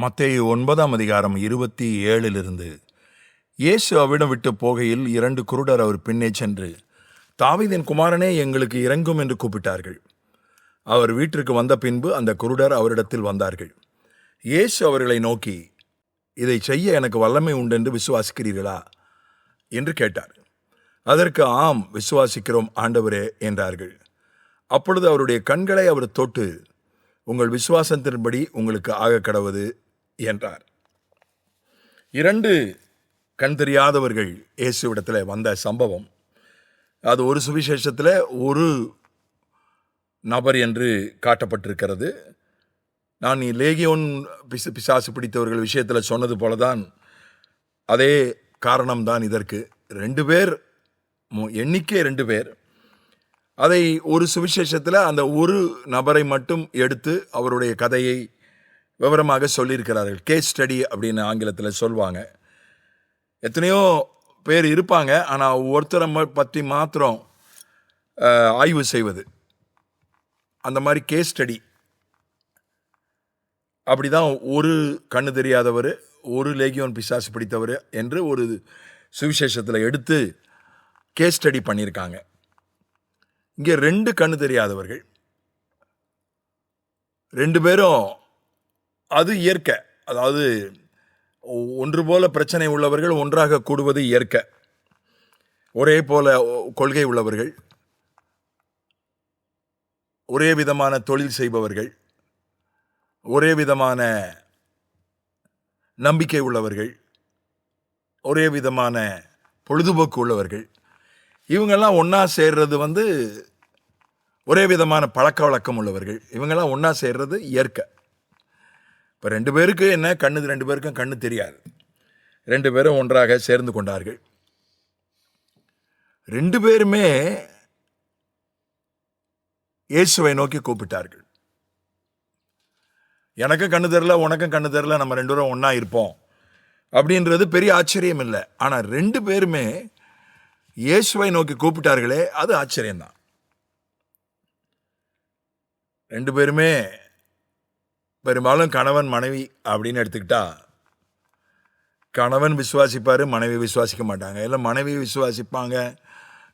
மத்தேயு 9:27 இயேசு அவ்விடம் விட்டு போகையில் 2 குருடர் அவர் பின்னே சென்று, தாவீதின் குமாரனே, எங்களுக்கு இரங்கும் என்று கூப்பிட்டார்கள். அவர் வீட்டிற்கு வந்த பின்பு அந்த குருடர் அவரிடத்தில் வந்தார்கள். இயேசு அவர்களை நோக்கி, இதை செய்ய எனக்கு வல்லமை உண்டென்று விசுவாசிக்கிறீர்களா என்று கேட்டார். அதற்கு, ஆம், விசுவாசிக்கிறோம் ஆண்டவரே என்றார்கள். அப்பொழுது அவருடைய கண்களை அவர் தொட்டு, உங்கள் விசுவாசத்தின்படி உங்களுக்கு ஆக கடவது என்றார். 2 கண் தெரியாதவர்கள் இயேசுவிடத்தில் வந்த சம்பவம், அது ஒரு சுவிசேஷத்தில் ஒரு நபர் என்று காட்டப்பட்டிருக்கிறது. நான் லேகியோன் பிசாசு பிடித்தவர்கள் விஷயத்தில் சொன்னது போலதான், அதே காரணம்தான் இதற்கு. 2 பேர், எண்ணிக்கை 2 பேர். அதை ஒரு சுவிசேஷத்தில் அந்த ஒரு நபரை மட்டும் எடுத்து அவருடைய கதையை விவரமாக சொல்லியிருக்கிறார்கள். கேஸ் ஸ்டடி அப்படின்னு ஆங்கிலத்தில் சொல்வாங்க. எத்தனையோ பேர் இருப்பாங்க, ஆனால் ஒருத்தரை பற்றி மாத்திரம் ஆய்வு செய்வது, அந்த மாதிரி கேஸ் ஸ்டடி. அப்படிதான் ஒரு கண்ணு தெரியாதவர், ஒரு லேகியோன் பிசாசு பிடித்தவர் என்று ஒரு சுவிசேஷத்தில் எடுத்து கேஸ் ஸ்டடி பண்ணியிருக்காங்க. இங்கே 2 கண்ணு தெரியாதவர்கள், 2 பேரும், அது இயற்கை. அதாவது ஒன்று போல பிரச்சனை உள்ளவர்கள் ஒன்றாக கூடுவது இயற்கை. ஒரே போல கொள்கை உள்ளவர்கள், ஒரே விதமான தொழில் செய்பவர்கள், ஒரே விதமான நம்பிக்கை உள்ளவர்கள், ஒரே விதமான பொழுதுபோக்கு உள்ளவர்கள், இவங்கெல்லாம் ஒன்றா சேர்றது ஒரே விதமான பழக்க வழக்கம் உள்ளவர்கள், இவங்கெல்லாம் ஒன்றா சேர்றது இயற்கை. இப்போ 2 பேருக்கு என்ன கண்ணு, 2 பேருக்கும் கண்ணு தெரியாது. 2 பேரும் ஒன்றாக சேர்ந்து கொண்டார்கள். 2 பேருமே இயேசுவை நோக்கி கூப்பிட்டார்கள். எனக்கும் கண்ணு தெரியல, உனக்கும் கண்ணு தெரியல, நம்ம 2 பேரும் ஒன்றா இருப்போம் அப்படின்றது பெரிய ஆச்சரியம் இல்லை. ஆனால் 2 பேருமே இயேசுவை நோக்கி கூப்பிட்டார்களே, அது ஆச்சரியம்தான். 2 பேருமே பெரும்பாலும் கணவன் மனைவி அப்படின்னு எடுத்துக்கிட்டா, கணவன் விசுவாசிப்பார், மனைவி விசுவாசிக்க மாட்டாங்க. இல்லை மனைவி விசுவாசிப்பாங்க,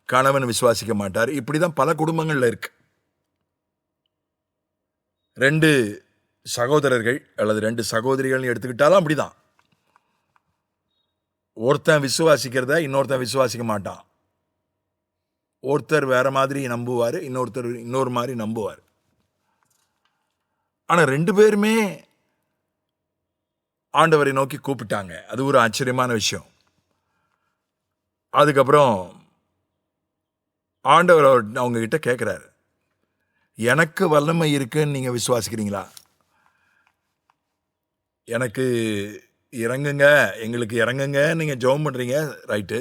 கணவன் விசுவாசிக்க மாட்டார். இப்படி தான் பல குடும்பங்களில் இருக்கு. 2 சகோதரர்கள் அல்லது 2 சகோதரிகள்னு எடுத்துக்கிட்டாலும் அப்படிதான். ஒருத்தன் விசுவாசிக்கிறத இன்னொருத்தன் விசுவாசிக்க மாட்டான். ஒருத்தர் வேற மாதிரி நம்புவார், இன்னொருத்தர் இன்னொரு மாதிரி நம்புவார். ஆனால் 2 பேருமே ஆண்டவரை நோக்கி கூப்பிட்டாங்க. அது ஒரு ஆச்சரியமான விஷயம். அதுக்கப்புறம் ஆண்டவர் அவங்க கிட்ட கேட்குறாரு, எனக்கு வல்லமை இருக்குன்னு நீங்கள் விசுவாசிக்கிறீங்களா? எனக்கு இறங்குங்க, எங்களுக்கு இறங்குங்க, நீங்கள் ஜெபம் பண்ணுறீங்க, ரைட்டு.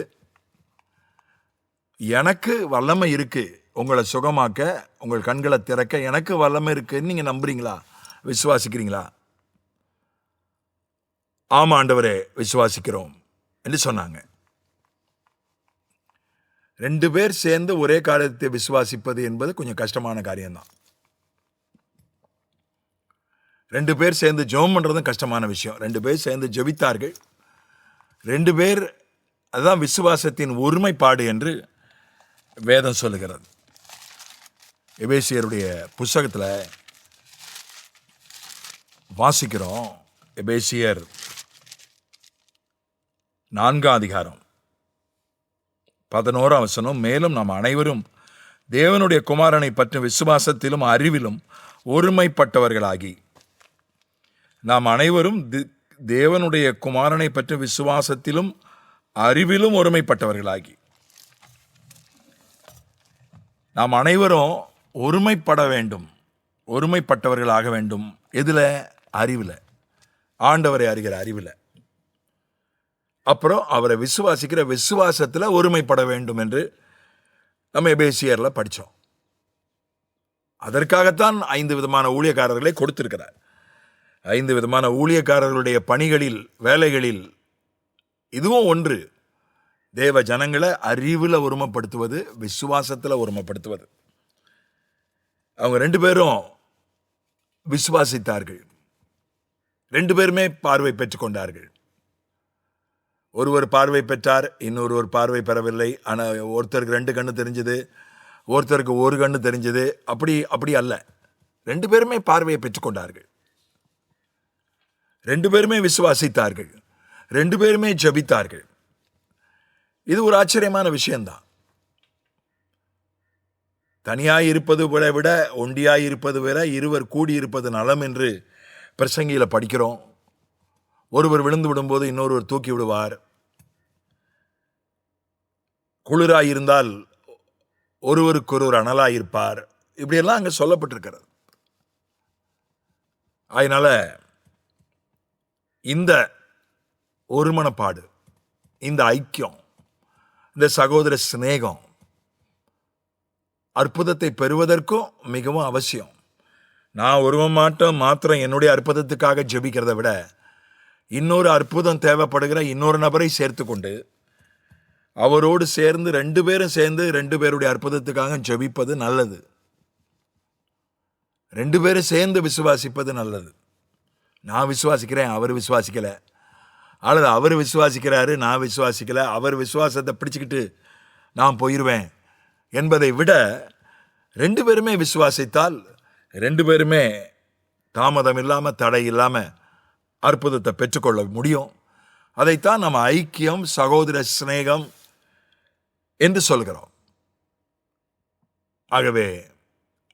எனக்கு வல்லமை இருக்கு உங்களை சுகமாக்க, உங்கள் கண்களை திறக்க எனக்கு வல்லமை இருக்குன்னு நீங்கள் நம்புறீங்களா, விசுவாசிக்கிறீங்களா? ஆமா ஆண்டவரே, விசுவாசிக்கிறோம் என்று சொன்னாங்க. 2 பேர் சேர்ந்து ஒரே காரியத்தை விசுவாசிப்பது என்பது கொஞ்சம் கஷ்டமான காரியம்தான். 2 பேர் சேர்ந்து ஜெபம் பண்ணுறதும் கஷ்டமான விஷயம். 2 பேர் சேர்ந்து ஜெபித்தார்கள். 2 பேர், அதுதான் விசுவாசத்தின் ஒருமைப்பாடு என்று வேதம் சொல்லுகிறது. எபேசியருடைய புஸ்தகத்தில் வாசிக்கிறோம். எபேசியர் 4:11, மேலும் நாம் அனைவரும் தேவனுடைய குமாரனை பற்றி விசுவாசத்திலும் அறிவிலும் ஒருமைப்பட்டவர்களாகி, நாம் அனைவரும் தேவனுடைய குமாரனை பற்றி விசுவாசத்திலும் அறிவிலும் ஒருமைப்பட்டவர்களாகி, நாம் அனைவரும் ஒருமைப்பட வேண்டும், ஒருமைப்பட்டவர்களாக வேண்டும். எதில்? அறிவில். ஆண்டவரை அறிகிற அறிவில். அப்புறம் அவரை விசுவாசிக்கிற விசுவாசத்தில் ஒருமைப்பட வேண்டும் என்று நம்ம எபேசியரில் படித்தோம். அதற்காகத்தான் 5 விதமான ஊழியக்காரர்களை கொடுத்திருக்கிறார். 5 விதமான ஊழியக்காரர்களுடைய பணிகளில், வேலைகளில் இதுவும் ஒன்று. தேவ ஜனங்களை அறிவில் ஒருமைப்படுத்துவது, விசுவாசத்தில் ஒருமைப்படுத்துவது. அவங்க 2 பேரும் விசுவாசித்தார்கள். 2 பேருமே பார்வை பெற்றுக்கொண்டார்கள். ஒருவர் பார்வை பெற்றார், இன்னொருவர் பார்வை பெறவில்லை. ஆனால் ஒருத்தருக்கு 2 கண்ணு தெரிஞ்சது, ஒருத்தருக்கு 1 கண்ணு தெரிஞ்சது. அப்படி அல்ல. 2 பேருமே பார்வையை பெற்றுக்கொண்டார்கள். 2 பேருமே விசுவாசித்தார்கள். 2 பேருமே ஜெபித்தார்கள். இது ஒரு ஆச்சரியமான விஷயம்தான். தனியாய் இருப்பது விட ஒண்டியாய் இருப்பது விட இருவர் கூடியிருப்பது நலம் என்று பிரசங்கியில படிக்கிறோம். ஒருவர் விழுந்து விடும்போது இன்னொருவர் தூக்கி விடுவார். குளிராய் இருந்தால் ஒருவருக்கொருவர் அனலாயிருப்பார். இப்படியெல்லாம் அங்க சொல்லப்பட்டிருக்கிறது. அதனால இந்த ஒருமனப்பாடு, இந்த ஐக்கியம், இந்த சகோதர சிநேகம் அற்புதத்தை பெறுவதற்கும் மிகவும் அவசியம். நான் ஒருவன் மாத்திரம் என்னுடைய அற்புதத்துக்காக ஜெபிக்கிறத விட இன்னொரு அற்புதம் தேவைப்படுகிற இன்னொரு நபரை சேர்த்து கொண்டு அவரோடு சேர்ந்து 2 பேரும் சேர்ந்து 2 பேருடைய அற்புதத்துக்காக ஜெபிப்பது நல்லது. 2 பேரும் சேர்ந்து விசுவாசிப்பது நல்லது. நான் விசுவாசிக்கிறேன், அவர் விசுவாசிக்கல, அல்லது அவர் விசுவாசிக்கிறாரு, நான் விசுவாசிக்கல, அவர் விசுவாசத்தை பிடிச்சுக்கிட்டு நான் போயிடுவேன் என்பதை விட 2 பேருமே விசுவாசித்தால் 2 பேருமே தாமதம் இல்லாம தடை இல்லாம அற்புதத்தை பெற்றுக்கொள்ள முடியும். அதைத்தான் நம்ம ஐக்கியம், சகோதர சிநேகம் என்று சொல்கிறோம். ஆகவே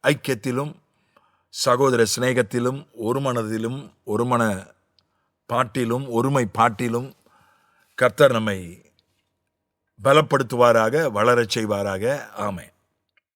ஐக்கியத்திலும் சகோதர சிநேகத்திலும் ஒரு மனதிலும் ஒருமன பாட்டிலும் ஒருமை பாட்டிலும் கர்த்தர் நம்மை பலப்படுத்துவாராக, வளரச் செய்வாராக. ஆமென்.